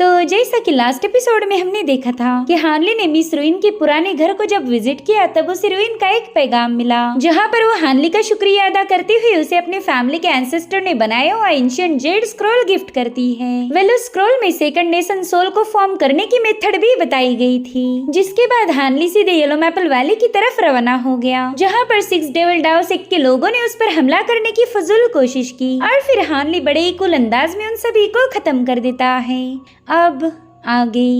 तो जैसा कि लास्ट एपिसोड में हमने देखा था कि हानली ने मिस रुइन के पुराने घर को जब विजिट किया तब उसे रुइन का एक पैगाम मिला, जहाँ पर वो हानली का शुक्रिया अदा करते हुए उसे अपने फैमिली के एंसेस्टर ने बनाया हुआ एंशिएंट जेड स्क्रॉल गिफ्ट करती है। वेल उस स्क्रॉल में सेकंड नेशन सोल को फॉर्म करने की मेथड भी बताई गई थी, जिसके बाद हानली सीधे येलो मैपल वैली की तरफ रवाना हो गया, जहाँ पर 6 डेविल डाओ सेक्ट के लोगों ने उस पर हमला करने की फजूल कोशिश की और फिर हानली बड़े ही कूल अंदाज में उन सभी को खत्म कर देता है। अब आगे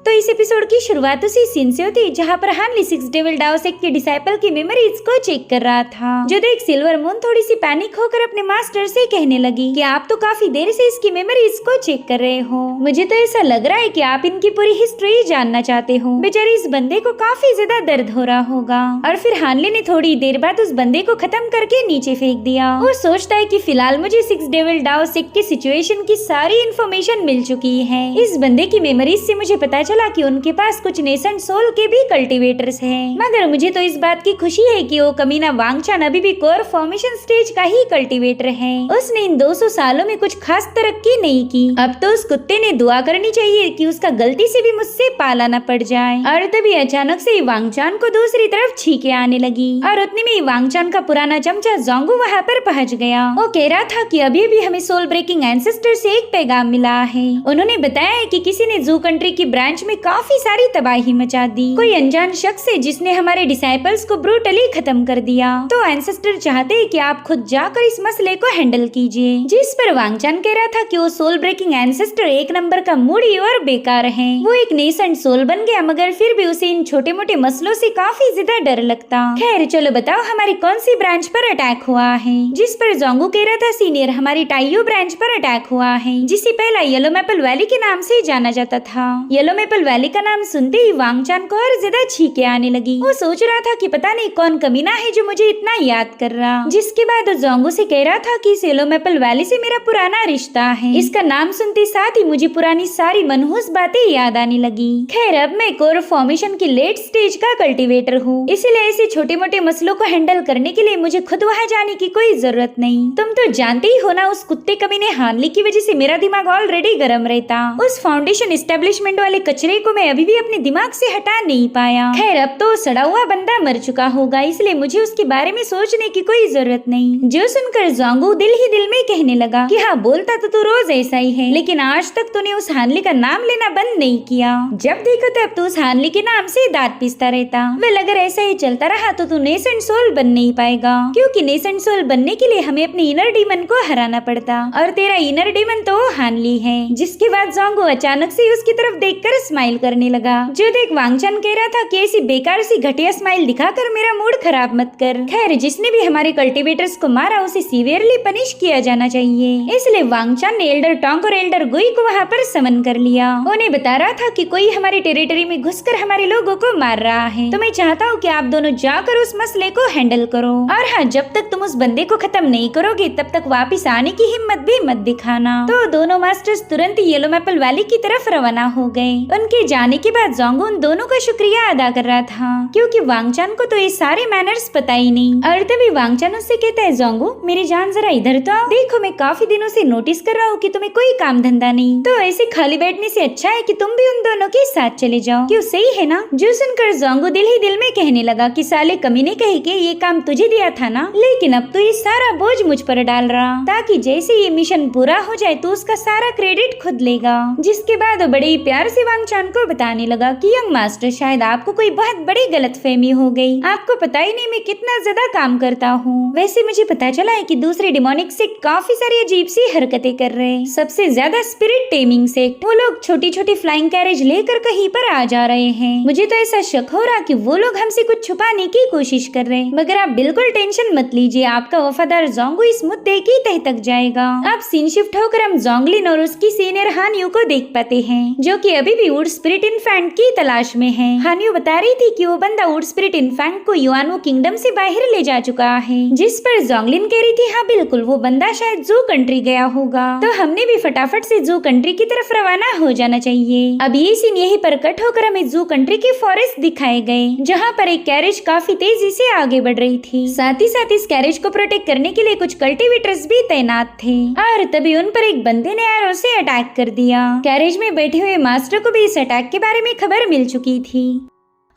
तो इस एपिसोड की शुरुआत उसी सीन से होती है जहाँ पर हानली 6 डेविल डाओ सेक्ट के डिसाइपल की मेमोरीज को चेक कर रहा था, जो देख सिल्वर मून थोड़ी सी पैनिक होकर अपने मास्टर से कहने लगी कि आप तो काफी देर से इसकी मेमोरीज को चेक कर रहे हो, मुझे तो ऐसा लग रहा है कि आप इनकी पूरी हिस्ट्री जानना चाहते हो। बेचारे इस बंदे को काफी ज्यादा दर्द हो रहा होगा। और फिर हानली ने थोड़ी देर बाद उस बंदे को खत्म करके नीचे फेंक दिया। वो सोचता है कि फिलहाल मुझे 6 डेविल डाओ सेक्ट की सिचुएशन की सारी इन्फॉर्मेशन मिल चुकी है। इस बंदे की मेमोरीज से मुझे पता चला कि उनके पास कुछ नेसेंट सोल के भी कल्टीवेटर्स हैं, मगर मुझे तो इस बात की खुशी है कि वो कमीना वांगचान अभी भी कोर फॉर्मेशन स्टेज का ही कल्टीवेटर है। उसने इन 200 सालों में कुछ खास तरक्की नहीं की। अब तो उस कुत्ते ने दुआ करनी चाहिए कि उसका गलती से भी मुझसे पाला न पड़ जाए। और तभी अचानक से वांगचान को दूसरी तरफ छींके आने लगी और उतने में वांगचान का पुराना चमचा जोंगू वहाँ पर पहुँच गया। वो कह रहा था कि अभी भी हमें सोल ब्रेकिंग एंसेस्टर से एक पैगाम मिला है। उन्होंने बताया है कि किसी ने जू कंट्री की ब्रांच में काफी सारी तबाही मचा दी। कोई अनजान शख्स है जिसने हमारे डिसाइपल्स को ब्रूटली खत्म कर दिया। तो एंसेस्टर चाहते हैं कि आप खुद जाकर इस मसले को हैंडल कीजिए। जिस पर वांगचान कह रहा था कि वो सोल ब्रेकिंग एंसेस्टर एक नंबर का मूडी और बेकार है। वो एक नेसेंट सोल बन गया, मगर फिर भी उसे इन छोटे मोटे मसलों से काफी ज्यादा डर लगता। खैर चलो बताओ हमारी कौन सी ब्रांच पर अटैक हुआ है। जिस पर जोंगू कह रहा था सीनियर हमारी टाइयो ब्रांच पर अटैक हुआ है, जिसे पहला येलो मैपल वैली के नाम से जाना जाता था। येलो मैपल वैली का नाम सुनते ही वांगचान को और ज्यादा छींके आने लगी। वो सोच रहा था कि पता नहीं कौन कमीना है जो मुझे इतना याद कर रहा। जिसके बाद वो जोंगू से कह रहा था कि येलो मैपल वैली से मेरा पुराना रिश्ता है। इसका नाम सुनते साथ ही मुझे पुरानी सारी मनहूस बातें याद आने लगी। खैर अब मैं कोर फॉर्मेशन की लेट स्टेज का कल्टीवेटर हूँ, इसलिए ऐसे छोटे मोटे मसलों को हैंडल करने के लिए मुझे खुद वहाँ जाने की कोई जरूरत नहीं। तुम तो जानते ही हो ना, उस कुत्ते कमीने हानली की वजह से मेरा दिमाग ऑलरेडी गर्म रहता। उस फाउंडेशन एस्टेब्लिशमेंट वाले कचरे को मैं अभी भी अपने दिमाग से हटा नहीं पाया। खैर अब तो सड़ा हुआ बंदा मर चुका होगा, इसलिए मुझे उसके बारे में सोचने की कोई जरूरत नहीं। जो सुनकर जोंगू दिल ही दिल में कहने लगा कि हाँ बोलता तो तू रोज ऐसा ही है, लेकिन आज तक तूने उस हानली का नाम लेना बंद नहीं किया। जब देखो तब तो उस हानली के नाम से दांत पीसता रहता। वेल अगर ऐसा ही चलता रहा तो तू नेसेंट सोल बन नहीं पाएगा, क्योंकि नेसेंट सोल बनने के लिए हमें अपने इनर डीमन को हराना पड़ता, और तेरा इनर डीमन तो हानली है। जिसके बाद जोंगू अचानक से उसकी तरफ देखकर स्माइल करने लगा। जो देख वांगचान कह रहा था कि ऐसी बेकार सी घटिया स्माइल दिखाकर मेरा मूड खराब मत कर। खैर जिसने भी हमारे कल्टीवेटर्स को मारा उसे सीवियरली पनिश किया जाना चाहिए। इसलिए वांगचान ने एल्डर टोंग और एल्डर गुई को वहाँ पर समन कर लिया। उन्हें बता रहा था कि कोई हमारी टेरिटरी में घुसकर हमारे लोगों को मार रहा है, तो मैं चाहता हूँ कि आप दोनों जाकर उस मसले को हैंडल करो। और हाँ, जब तक तुम उस बंदे को खत्म नहीं करोगे तब तक वापिस आने की हिम्मत भी मत दिखाना। तो दोनों मास्टर्स तुरंत येलो मैपल वैली की तरफ रवाना हो गए। उनके जाने के बाद जोंगू उन दोनों का शुक्रिया अदा कर रहा था, क्योंकि वांगचान को तो ये सारे मैनर्स पता ही नहीं। और तभी वांगचान उससे कहता है जोंगू मेरी जान जरा इधर तो आओ। देखो मैं काफी दिनों से नोटिस कर रहा हूँ कि तुम्हें कोई काम धंधा नहीं, तो ऐसे खाली बैठने से अच्छा है कि तुम भी उन दोनों के साथ चले जाओ। क्यों सही है ना। जो सुनकर जोंगू दिल ही दिल में कहने लगा कि साले कमीने कहे के ये काम तुझे दिया था ना, लेकिन अब तो ये सारा बोझ मुझ पर डाल रहा, ताकि जैसे ये मिशन पूरा हो जाए तो उसका सारा क्रेडिट खुद लेगा। जिसके बाद वो बड़े ही प्यार से वांगचान को बताने लगा कि यंग मास्टर शायद आपको कोई बहुत बड़ी गलतफहमी हो गई। आपको पता ही नहीं मैं कितना ज्यादा काम करता हूँ। वैसे मुझे पता चला है कि दूसरे डिमोनिक सेक्ट काफी सारी अजीब सी हरकतें कर रहे हैं। सबसे ज्यादा स्पिरिट टेमिंग सेक्ट, वो लोग छोटी छोटी फ्लाइंग कैरेज लेकर कहीं पर आ जा रहे हैं। मुझे तो ऐसा शक हो रहा कि वो लोग हमसे कुछ छुपाने की कोशिश कर रहे हैं, मगर आप बिल्कुल टेंशन मत लीजिए, आपका वफादार जोंगू इस मुद्दे की तह तक जाएगा। अब सीन शिफ्ट होकर हम जोंगलिन और उसकी सीनियर हानियों को देख पाते हैं, जो कि अभी भी वुड स्पिरिट इन्फेंट की तलाश में है। हानियो बता रही थी कि वो बंदा वुड स्पिरिट इन्फेंट को युआनवो किंगडम से बाहर ले जा चुका है, जिस पर जोंगलिन कह रही थी हाँ बिल्कुल वो बंदा शायद जू कंट्री गया होगा, तो हमने भी फटाफट से जू कंट्री की तरफ रवाना हो जाना चाहिए। अब ये सीन यही पर कट होकर हमें जू कंट्री के फॉरेस्ट दिखाए गए, जहाँ पर एक कैरेज काफी तेजी से आगे बढ़ रही थी। साथ ही साथ इस कैरेज को प्रोटेक्ट करने के लिए कुछ कल्टिवेटर्स भी तैनात थे और तभी उन पर एक बंदे ने एरो से अटैक कर दिया। कैरेज में बैठे हुए मास्टर को भी इस अटैक के बारे में खबर मिल चुकी थी।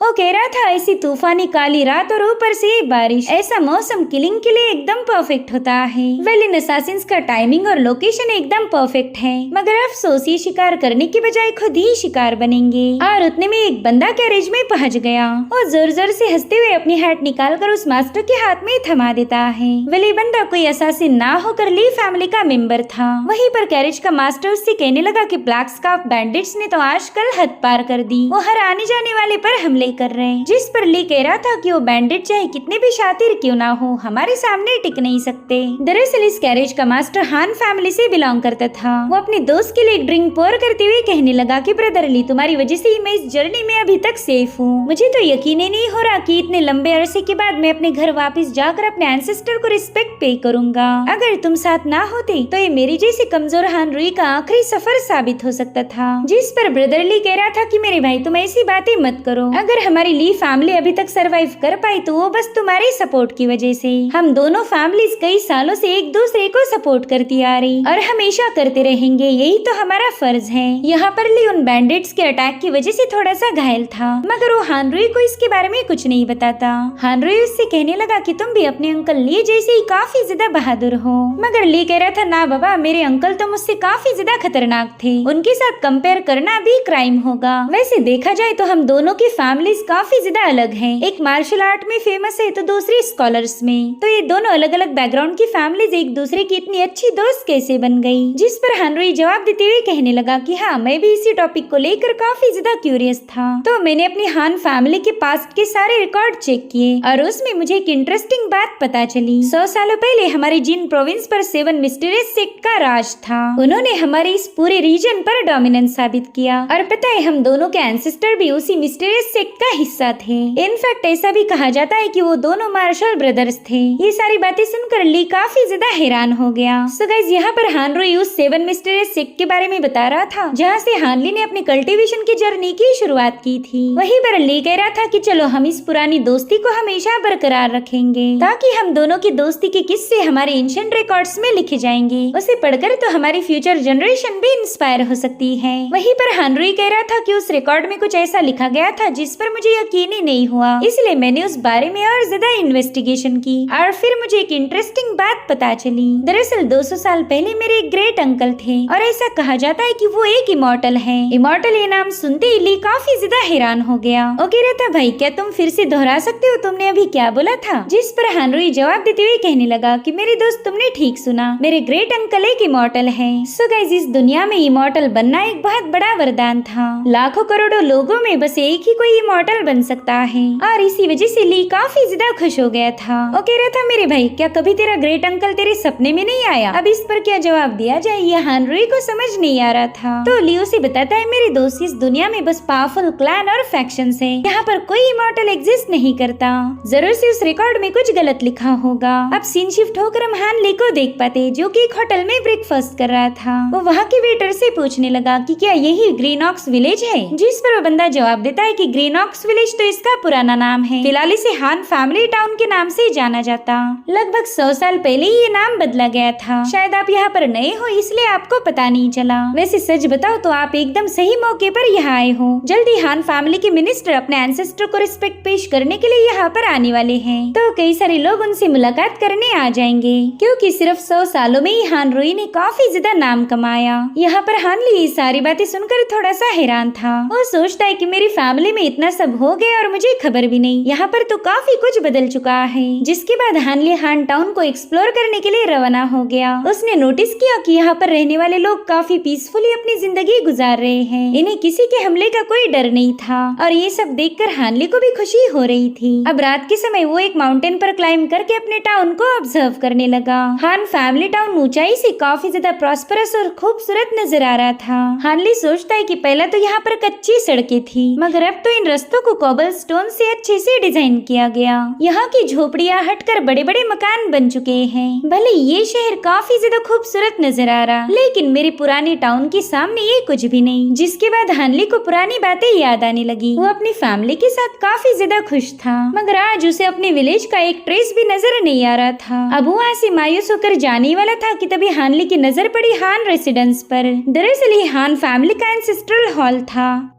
वो कह रहा था ऐसी तूफानी काली रात और ऊपर से बारिश, ऐसा मौसम किलिंग के लिए एकदम परफेक्ट होता है। वेल इन असासिन्स का टाइमिंग और लोकेशन एकदम परफेक्ट है, मगर अफसोस ये शिकार करने की बजाय खुद ही शिकार बनेंगे। और उतने में एक बंदा कैरेज में पहुंच गया और जोर जोर से हंसते हुए अपनी हैट निकाल कर उस मास्टर के हाथ में थमा देता है। वेल ये बंदा कोई असासिन ना होकर ली फैमिली का मेंबर था। वहीं पर कैरेज का मास्टर उससे कहने लगा कि ब्लैक स्कार्फ बैंडिट्स ने तो आजकल हद पार कर दी, वो हर आने जाने वाले पर हमले कर रहे हैं, जिस पर ली कह रहा था कि वो बैंडिट चाहे कितने भी शातिर क्यों ना हो हमारे सामने टिक नहीं सकते। दरअसल इस कैरेज का मास्टर हान फैमिली से बिलोंग करता था। वो अपने दोस्त के लिए ड्रिंक पोर करते हुए कहने लगा कि ब्रदर ली तुम्हारी वजह से ही मैं इस जर्नी में अभी तक सेफ हूँ। मुझे तो यकीन ही नहीं हो रहा कि इतने लंबे अरसे के बाद मैं अपने घर वापस जाकर अपने एंसेस्टर को रिस्पेक्ट पे करूंगा। अगर तुम साथ ना होते तो ये मेरी जैसी कमजोर हान रुई का आखिरी सफर साबित हो सकता था। जिस पर ब्रदर ली कह रहा था कि मेरे भाई तुम ऐसी बातें मत करो, अगर हमारी ली फैमिली अभी तक सरवाइव कर पाई तो वो बस तुम्हारे सपोर्ट की वजह से। हम दोनों फैमिलीज कई सालों से एक दूसरे को सपोर्ट करती आ रही और हमेशा करते रहेंगे, यही तो हमारा फर्ज है। यहाँ पर ली उन बैंडिट्स के अटैक की वजह से थोड़ा सा घायल था, मगर वो हानरुई को इसके बारे में कुछ नहीं बताता। हानरुई उससे कहने लगा कि तुम भी अपने अंकल ली जैसे ही काफी ज्यादा बहादुर हो, मगर ली कह रहा था ना बाबा मेरे अंकल तो मुझसे काफी ज्यादा खतरनाक थे, उनके साथ कंपेयर करना भी क्राइम होगा। वैसे देखा जाए तो हम दोनों की फैमिलीज काफी ज्यादा अलग हैं, एक मार्शल आर्ट में फेमस है तो दूसरी स्कॉलर्स में, तो ये दोनों अलग अलग बैकग्राउंड की फैमिलीज एक दूसरे की इतनी अच्छी दोस्त कैसे बन गई। जिस पर हानरुई जवाब देते हुए कहने लगा कि हाँ मैं भी इसी टॉपिक को लेकर काफी ज्यादा क्यूरियस था, तो मैंने अपनी हान फैमिली के पास्ट के सारे रिकॉर्ड चेक किए और उसमें मुझे एक इंटरेस्टिंग बात पता चली। 100 सालों पहले हमारे जिन प्रोविंस पर 7 मिस्टीरियस सेक्ट का राज था, उन्होंने हमारे इस पूरे रीजन पर डोमिनेंस साबित किया और पता है हम दोनों के एंसेस्टर भी उसी मिस्टीरियस सेक्ट का हिस्सा थे। इनफैक्ट ऐसा भी कहा जाता है कि वो दोनों मार्शल ब्रदर्स थे। ये सारी बातें सुनकर ली काफी ज्यादा हैरान हो गया। सो गाइस यहाँ पर हानरुई उस 7 मिस्टीरियस सेक्ट के बारे में बता रहा था जहाँ से हानली ने अपनी कल्टीवेशन की जर्नी की शुरुआत की थी। वहीं पर ली कह रहा था कि चलो हम इस पुरानी दोस्ती को हमेशा बरकरार रखेंगे ताकि हम दोनों की दोस्ती के किस्से हमारे एंशिएंट रिकॉर्ड्स में लिखे जाएंगे, उसे पढ़कर तो हमारी फ्यूचर जनरेशन भी इंस्पायर हो सकती है। वहीं पर हानरुई कह रहा था कि उस रिकॉर्ड में कुछ ऐसा लिखा गया था जिस पर मुझे यकीन ही नहीं हुआ, इसलिए मैंने उस बारे में और ज्यादा इन्वेस्टिगेशन की और फिर मुझे एक इंटरेस्टिंग बात पता चली। दरअसल 200 साल पहले मेरे एक ग्रेट अंकल थे और ऐसा कहा जाता है कि वो एक इमॉर्टल है। इमॉर्टल ये नाम सुनते ही ली काफी ज्यादा हैरान हो गया। वो कह रहा था भाई क्या तुम फिर से दोहरा सकते हो, तुमने अभी क्या बोला था? जिस पर हानरुई जवाब देते हुए कहने लगा कि मेरे दोस्त तुमने ठीक सुना, मेरे ग्रेट अंकल एक इमॉर्टल है। सो गाइस इस दुनिया में इमॉर्टल बनना एक बहुत बड़ा वरदान था, लाखों करोड़ों लोगों में बस एक ही कोई इमॉर्टल बन सकता है और इसी वजह से ली काफी ज्यादा खुश हो गया था। वो कह रहा था मेरे भाई क्या कभी तेरा ग्रेट अंकल तेरे सपने में नहीं आया? अब इस पर क्या जवाब दिया जाए ये हानरुई को समझ नहीं आ रहा था। तो ली उसे बताता है मेरे दोस्त इस दुनिया में बस पावरफुल क्लैन और फैक्शंस हैं, यहाँ पर कोई इमॉर्टल एग्जिस्ट नहीं करता। जरूर से उस रिकॉर्ड में कुछ गलत लिखा होगा। अब सीन शिफ्ट होकर हम हान ली को देख पाते जो कि एक होटल में ब्रेकफास्ट कर रहा था। वो वहाँ के वेटर से पूछने लगा कि क्या यही ग्रीनऑक्स विलेज है? जिस पर वो बंदा जवाब देता है कि ग्रीनऑक्स विलेज तो इसका पुराना नाम है, फिलहाल इसे हान फैमिली टाउन के नाम से जाना जाता। लगभग 100 साल पहले ही ये नाम बदला गया था, शायद आप यहाँ पर नए हो इसलिए आपको पता नहीं चला। वैसे सच बताओ तो आप एकदम सही मौके पर यहाँ आए हो। जल्दी हान फैमिली के मिनिस्टर अपने एंसेस्टर को रिस्पेक्ट पेश करने के लिए यहाँ पर आने वाले हैं, तो कई सारे लोग उनसे मुलाकात करने आ जाएंगे क्योंकि सिर्फ 100 सालों में ही हानरुई ने काफी ज्यादा नाम कमाया। यहाँ पर हानली ये सारी बातें सुनकर थोड़ा सा हैरान था। वो सोचता है कि मेरी फैमिली में इतना इतना सब हो गया और मुझे खबर भी नहीं। यहाँ पर तो काफी कुछ बदल चुका है। जिसके बाद हानली हान टाउन को एक्सप्लोर करने के लिए रवाना हो गया। उसने नोटिस किया कि यहाँ पर रहने वाले लोग काफी पीसफुली अपनी जिंदगी गुजार रहे हैं। इन्हें किसी के हमले का कोई डर नहीं था और ये सब देखकर हानली को भी खुशी हो रही थी। अब रात के समय वो एक माउंटेन पर क्लाइंब करके अपने टाउन को ऑब्जर्व करने लगा। हान फैमिली टाउन ऊंचाई से काफी ज्यादा प्रॉस्परस और खूबसूरत नजर आ रहा था। हानली सोचता है कि पहले तो यहाँ पर कच्ची सड़कें थी, मगर अब तो इन रस्तों को कोबल स्टोन से अच्छे से डिजाइन किया गया। यहाँ की झोपड़ियाँ हटकर बड़े बड़े मकान बन चुके हैं। भले ये शहर काफी ज्यादा खूबसूरत नजर आ रहा, लेकिन मेरे पुराने टाउन के सामने ये कुछ भी नहीं। जिसके बाद हानली को पुरानी बातें याद आने लगी। वो अपनी फैमिली के साथ काफी ज्यादा खुश था, मगर आज उसे अपने विलेज का एक ट्रेस भी नजर नहीं आ रहा था। अब वो वहाँ से मायूस होकर जाने वाला था कि तभी हानली की नजर पड़ी हान रेसिडेंस पर। दरअसल ये हान फैमिली का एंसेस्ट्रल हॉल था,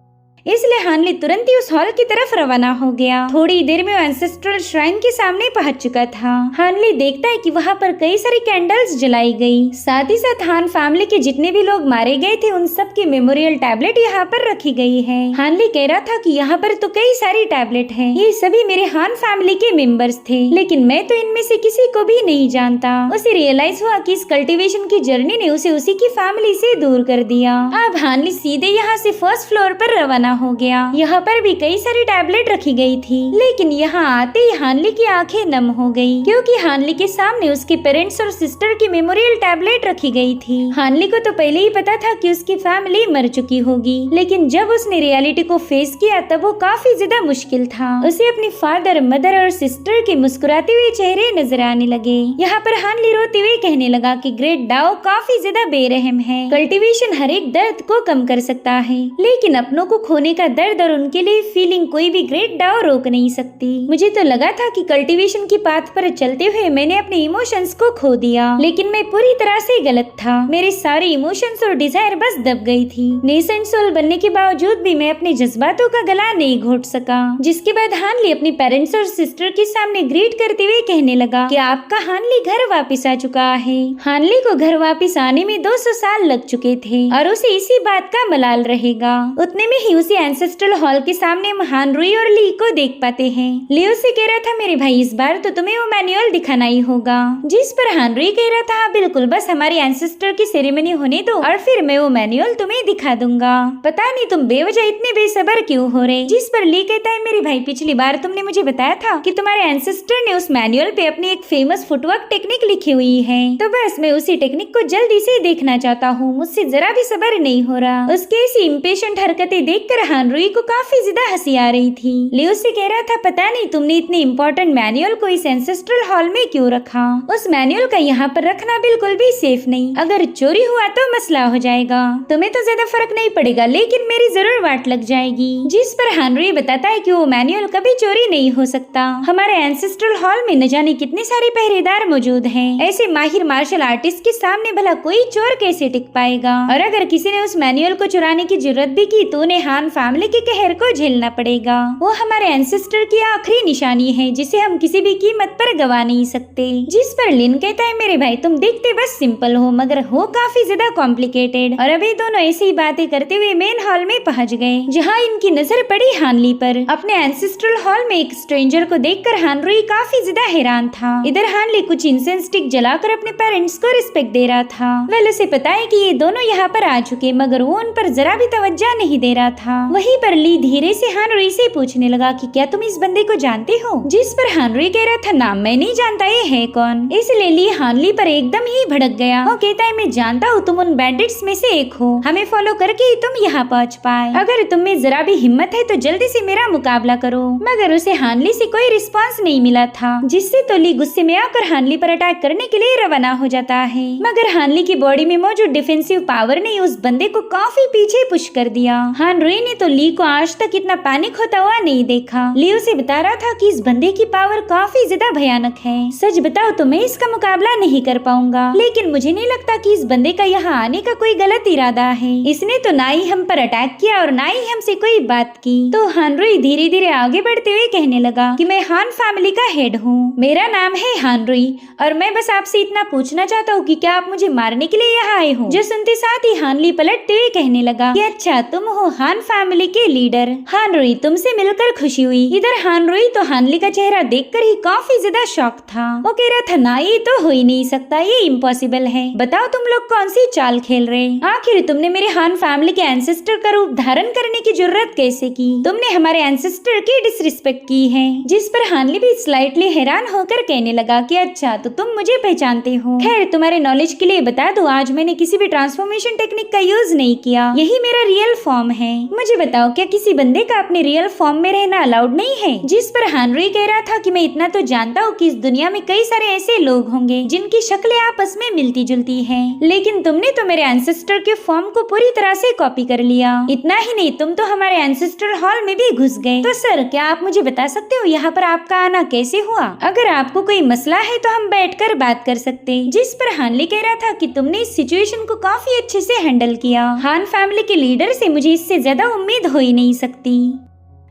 इसलिए हानली तुरंत ही उस हॉल की तरफ रवाना हो गया। थोड़ी देर में वो एंसेस्ट्रल श्राइन के सामने पहुंच चुका था। हानली देखता है कि वहाँ पर कई सारी कैंडल्स जलाई गई। साथ ही साथ हान फैमिली के जितने भी लोग मारे गए थे उन सब की मेमोरियल टैबलेट यहाँ पर रखी गई है। हानली कह रहा था कि यहाँ पर तो कई सारी टैबलेट है, ये सभी मेरे हान फैमिली के मेंबर्स थे, लेकिन मैं तो इनमें से किसी को भी नहीं जानता। उसे रियलाइज हुआ कि इस कल्टीवेशन की जर्नी ने उसे उसी की फैमिली से दूर कर दिया। अब हानली सीधे यहाँ से फर्स्ट फ्लोर पर रवाना हो गया। यहाँ पर भी कई सारी टैबलेट रखी गई थी, लेकिन यहाँ आते ही हानली की आंखें नम हो गई, क्योंकि हानली के सामने उसके पेरेंट्स और सिस्टर की मेमोरियल टैबलेट रखी गई थी। हानली को तो पहले ही पता था कि उसकी फैमिली मर चुकी होगी, लेकिन जब उसने रियलिटी को फेस किया तब वो काफी ज्यादा मुश्किल था। उसे अपने फादर, मदर और सिस्टर के मुस्कुराते हुए चेहरे नजर आने लगे। यहाँ पर हानली रोते हुए कहने लगा कि ग्रेट डाओ काफी ज्यादा बेरहम है। कल्टीवेशन हर एक दर्द को कम कर सकता है, लेकिन अपनों को खोने का दर्द और उनके लिए फीलिंग कोई भी ग्रेट डाओ रोक नहीं सकती। मुझे तो लगा था कि कल्टीवेशन की पाथ पर चलते हुए मैंने अपने इमोशंस को खो दिया, लेकिन मैं पूरी तरह से गलत था। मेरे सारे इमोशंस और डिजायर बस दब गई थी। नेसेंट सोल बनने के बावजूद भी मैं अपने जज्बातों का गला नहीं घोट सका। जिसके बाद हानली अपने पेरेंट्स और सिस्टर के सामने ग्रीट करते हुए कहने लगा कि आपका हानली घर वापिस आ चुका है। हानली को घर वापिस आने में 200 साल लग चुके थे और उसे इसी बात का मलाल रहेगा। उतने में ही उसे एंसेस्ट्रल हॉल के सामने हान रुई और ली को देख पाते हैं। लियो से कह रहा था मेरे भाई इस बार तो तुम्हें वो मैनुअल दिखाना ही होगा। जिस पर हान रुई कह रहा था बिल्कुल, बस हमारी एंसेस्टर की सेरेमनी होने दो और फिर मैं वो मैनुअल तुम्हें दिखा दूंगा। पता नहीं तुम बेवजह इतने बेसब्र क्यों हो रहे। जिस पर ली कहता है मेरे भाई पिछली बार तुमने मुझे बताया था कि तुम्हारे एंसेस्टर ने उस मैनुअल पे अपनी एक फेमस फुटवर्क टेक्निक लिखी हुई है, तो बस मैं उसी टेक्निक को जल्दी से देखना चाहता हूँ। मुझसे जरा भी सब्र नहीं हो रहा। उसके ऐसी इम्पेशेंट हरकतें देखकर हान रुई को काफी ज्यादा हंसी आ रही थी। लियो से कह रहा था पता नहीं तुमने इतने इम्पोर्टेंट मैनुअल को इस एंसेस्ट्रल हॉल में क्यों रखा। उस मैनुअल का यहाँ पर रखना बिल्कुल भी सेफ नहीं। अगर चोरी हुआ तो मसला हो जाएगा। तुम्हें तो ज्यादा फर्क नहीं पड़ेगा, लेकिन मेरी जरूर वाट लग जाएगी। जिस पर हान रुई बताता है कि वो मैनुअल कभी चोरी नहीं हो सकता। हमारे एंसेस्ट्रल हॉल में न जाने कितने सारे पहरेदार मौजूद हैं। ऐसे माहिर मार्शल आर्टिस्ट के सामने भला कोई चोर कैसे टिक पाएगा। और अगर किसी ने उस मैनुअल को चुराने की जरूरत भी की तो उन्हें हान फैमिली के कहर को झेलना पड़ेगा। वो हमारे एंसेस्टर की आखिरी निशानी है जिसे हम किसी भी कीमत पर गवा नहीं सकते। जिस पर लिन कहता है मेरे भाई तुम देखते बस सिंपल हो, मगर हो काफी ज्यादा कॉम्प्लिकेटेड। और अभी दोनों ऐसी ही बातें करते हुए मेन हॉल में पहुंच गए, जहाँ इनकी नजर पड़ी हानली पर। अपने एंसेस्ट्रल हॉल में एक स्ट्रेंजर को देखकर हान रुई काफी ज्यादा हैरान था। इधर हानली कुछ इंसेंस स्टिक जलाकर अपने पेरेंट्स को रिस्पेक्ट दे रहा था। वेल उसे पता है कि ये दोनों यहाँ पर आ चुके, मगर वो उन पर जरा भी तवज्जो नहीं दे रहा था। वहीं पर ली धीरे से हान रुई से पूछने लगा कि क्या तुम इस बंदे को जानते हो। जिस पर हान रुई कह रहा था नाम मैं नहीं जानता, ये है कौन। इसलिए ली हानली पर एकदम ही भड़क गया। वो कहता है मैं जानता हूँ तुम उन बैंडिट्स में से एक हो, हमें फॉलो करके ही तुम यहाँ पहुँच पाए। अगर तुम में जरा भी हिम्मत है तो जल्दी से मेरा मुकाबला करो। मगर उसे हानली से कोई रिस्पॉन्स नहीं मिला था, जिससे तो ली गुस्से में आकर हानली पर अटैक करने के लिए रवाना हो जाता है। मगर हानली की बॉडी में मौजूद डिफेंसिव पावर ने उस बंदे को काफी पीछे पुश कर दिया। हान रुई ने तो ली को आज तक इतना पैनिक होता हुआ नहीं देखा। ली उसे बता रहा था कि इस बंदे की पावर काफी ज्यादा भयानक है। सच बताओ तो मैं इसका मुकाबला नहीं कर पाऊंगा, लेकिन मुझे नहीं लगता कि इस बंदे का यहाँ आने का कोई गलत इरादा है। इसने तो ना ही हम पर अटैक किया और ना ही हमसे कोई बात की। तो हान रुई धीरे धीरे आगे बढ़ते हुए कहने लगा कि मैं हान फैमिली का हेड हूँ, मेरा नाम है हान रुई और मैं बस आपसे इतना पूछना चाहता हूँ कि क्या आप मुझे मारने के लिए यहाँ आए हो। जो सुनते साथ ही हानली पलटते हुए कहने लगा कि अच्छा तुम हो हान फैमिली के लीडर। हानरुई, तुमसे मिलकर खुशी हुई। इधर हानरुई तो हानली का चेहरा देखकर ही काफी ज्यादा शॉक था। वो कह रहा था ना, ये तो हो ही नहीं सकता, ये इम्पॉसिबल है। बताओ तुम लोग कौन सी चाल खेल रहे? आखिर तुमने मेरे हान फैमिली के एंसेस्टर का रूप धारण करने की जरूरत कैसे की? तुमने हमारे एंसेस्टर की डिसरिस्पेक्ट की है। जिस पर हानली भी स्लाइटली हैरान होकर कहने लगा कि अच्छा, तो तुम मुझे पहचानते हो। खैर, तुम्हारे नॉलेज के लिए बता दूं, आज मैंने किसी भी ट्रांसफॉर्मेशन टेक्निक का यूज नहीं किया। यही मेरा रियल फॉर्म है। मुझे बताओ, क्या किसी बंदे का अपने रियल फॉर्म में रहना अलाउड नहीं है? जिस पर हानरुई कह रहा था कि मैं इतना तो जानता हूँ कि इस दुनिया में कई सारे ऐसे लोग होंगे जिनकी शक्लें आपस में मिलती जुलती हैं, लेकिन तुमने तो मेरे एंसेस्टर के फॉर्म को पूरी तरह से कॉपी कर लिया। इतना ही नहीं, तुम तो हमारे एंसेस्टर हॉल में भी घुस गए। तो सर, क्या आप मुझे बता सकते हो यहाँ पर आपका आना कैसे हुआ? अगर आपको कोई मसला है तो हम बैठकर बात कर सकते। जिस पर हानली कह रहा था कि तुमने इस सिचुएशन को काफी अच्छे से हैंडल किया। हान फैमिली के लीडर से मुझे इससे ज्यादा उम्मीद हो ही नहीं सकती।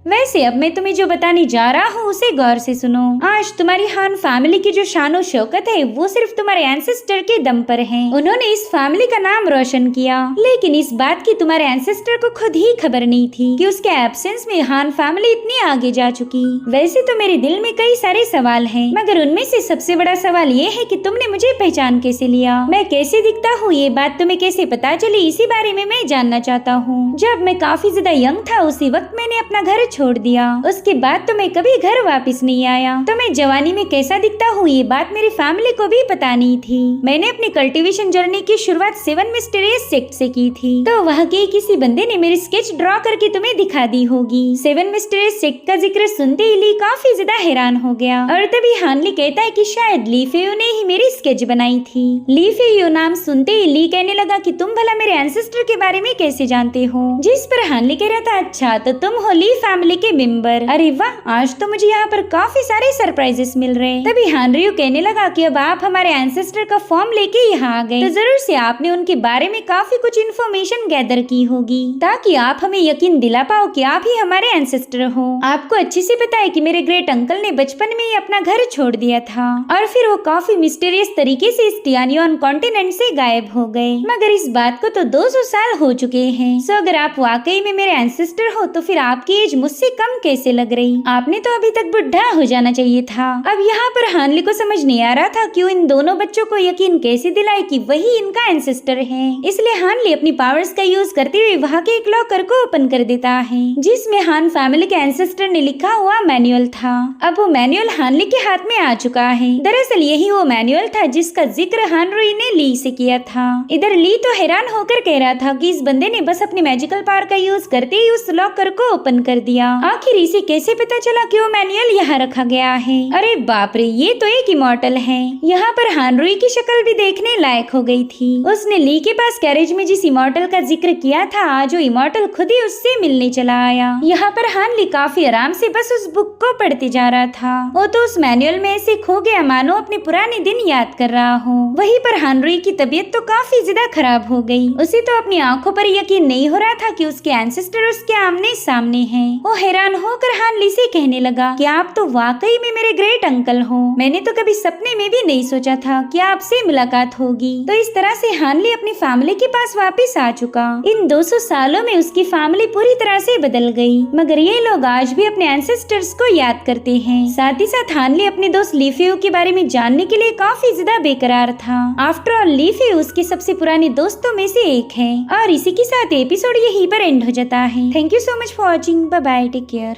वैसे अब मैं तुम्हें जो बताने जा रहा हूँ उसे गौर से सुनो। आज तुम्हारी हान फैमिली की जो शानो शौकत है वो सिर्फ तुम्हारे एंसेस्टर के दम पर है। उन्होंने इस फैमिली का नाम रोशन किया, लेकिन इस बात की तुम्हारे एंसेस्टर को खुद ही खबर नहीं थी कि उसके एब्सेंस में हान फैमिली इतनी आगे जा चुकी। वैसे तो मेरे दिल में कई सारे सवाल हैं, मगर उनमें से सबसे बड़ा सवाल ये है कि तुमने मुझे पहचान कैसे लिया? मैं कैसे दिखता हूँ, ये बात तुम्हें कैसे पता चली? इसी बारे में मैं जानना चाहता हूँ। जब मैं काफी ज्यादा यंग था उसी वक्त मैंने अपना घर छोड़ दिया। उसके बाद तो मैं कभी घर वापस नहीं आया। तो मैं जवानी में कैसा दिखता हूँ ये बात मेरी फैमिली को भी पता नहीं थी। मैंने अपनी कल्टीवेशन जर्नी की शुरुआत 7 मिस्टीरियस सेक्ट से की थी। तो वहाँ के किसी बंदे ने मेरी स्केच ड्रॉ करके तुम्हें दिखा दी होगी। 7 मिस्टीरियस सेक्ट का जिक्र सुनते ही ली काफी ज्यादा हैरान हो गया और तभी हानली कहता है कि शायद ली फेयू ने ही मेरी स्केच बनाई थी। ली फेयू नाम सुनते ही ली कहने लगा कि तुम भला मेरे एंसेस्टर के बारे में कैसे जानते हो? जिस पर हानली कह रहा था अच्छा, तो तुम हो ली फैमिली के मेंबर। अरे वाह, आज तो मुझे यहाँ पर काफी सारे सरप्राइजेस मिल रहे हैं। तभी हानरियो कहने लगा कि अब आप हमारे एंसेस्टर का फॉर्म लेके यहाँ आ गए, तो जरूर से आपने उनके बारे में काफी कुछ इन्फॉर्मेशन गैदर की होगी ताकि आप हमें यकीन दिला पाओ कि आप ही हमारे एंसेस्टर हो। आपको अच्छे से पता है कि मेरे ग्रेट अंकल ने बचपन में ही अपना घर छोड़ दिया था और फिर वो काफी मिस्टीरियस तरीके से इस टियानियन कॉन्टिनेंट से गायब हो गए। मगर इस बात को तो 200 साल हो चुके हैं। सो अगर आप वाकई में मेरे एंसेस्टर हो तो फिर आपकी एज मुझसे कम कैसे लग रही? आपने तो अभी तक बुढ़ा हो जाना चाहिए था। अब यहाँ पर हानली को समझ नहीं आ रहा था कि वो इन दोनों बच्चों को यकीन कैसे दिलाए कि वही इनका एंसेस्टर है। इसलिए हानली अपनी पावर्स का यूज करते हुए वहाँ के एक लॉकर को ओपन कर देता है जिसमें हान फैमिली के एंसेस्टर ने लिखा हुआ मैनुअल था। अब वो मैनुअल हानली के हाथ में आ चुका है। दरअसल यही वो मैनुअल था जिसका जिक्र हानरुई ने ली से किया था। इधर ली तो हैरान होकर कह रहा था कि इस बंदे ने बस अपनी मैजिकल पावर का यूज करते ही उस लॉकर को ओपन कर दिया। आखिर इसे कैसे पता चला कि वो मैनुअल यहाँ रखा गया है? अरे बाप रे, ये तो एक इमॉर्टल है। यहाँ पर हानरुई की शक्ल भी देखने लायक हो गई थी। उसने ली के पास कैरेज में जिस इमॉर्टल का जिक्र किया था आज वो इमॉर्टल खुद ही उससे मिलने चला आया। यहाँ पर हानली काफी आराम से बस उस बुक को पढ़ते जा रहा था। वो तो उस मैनुअल में ऐसे खो गया मानो अपने पुराने दिन याद कर रहा हो। वहीं पर हानरुई की तबीयत तो काफी ज्यादा खराब हो गई। उसे तो अपनी आंखों पर यकीन नहीं हो रहा था कि उसके एंसेस्टर उसके आमने सामने हैं। वो हैरान होकर हानली से कहने लगा कि आप तो वाकई में मेरे ग्रेट अंकल हो। मैंने तो कभी सपने में भी नहीं सोचा था कि आपसे मुलाकात होगी। तो इस तरह से हानली अपनी फैमिली के पास वापस आ चुका। इन 200 सालों में उसकी फैमिली पूरी तरह से बदल गई, मगर ये लोग आज भी अपने एंसेस्टर्स को याद करते हैं। साथ ही साथ हानली अपने दोस्त ली फेयू के बारे में जानने के लिए काफी ज्यादा बेकरार था। आफ्टर ऑल ली फेयू उसके सबसे पुराने दोस्तों में से एक है। और इसी के साथ एपिसोड यहीं पर एंड हो जाता है। Thank you so much for watching. Bye bye, take care.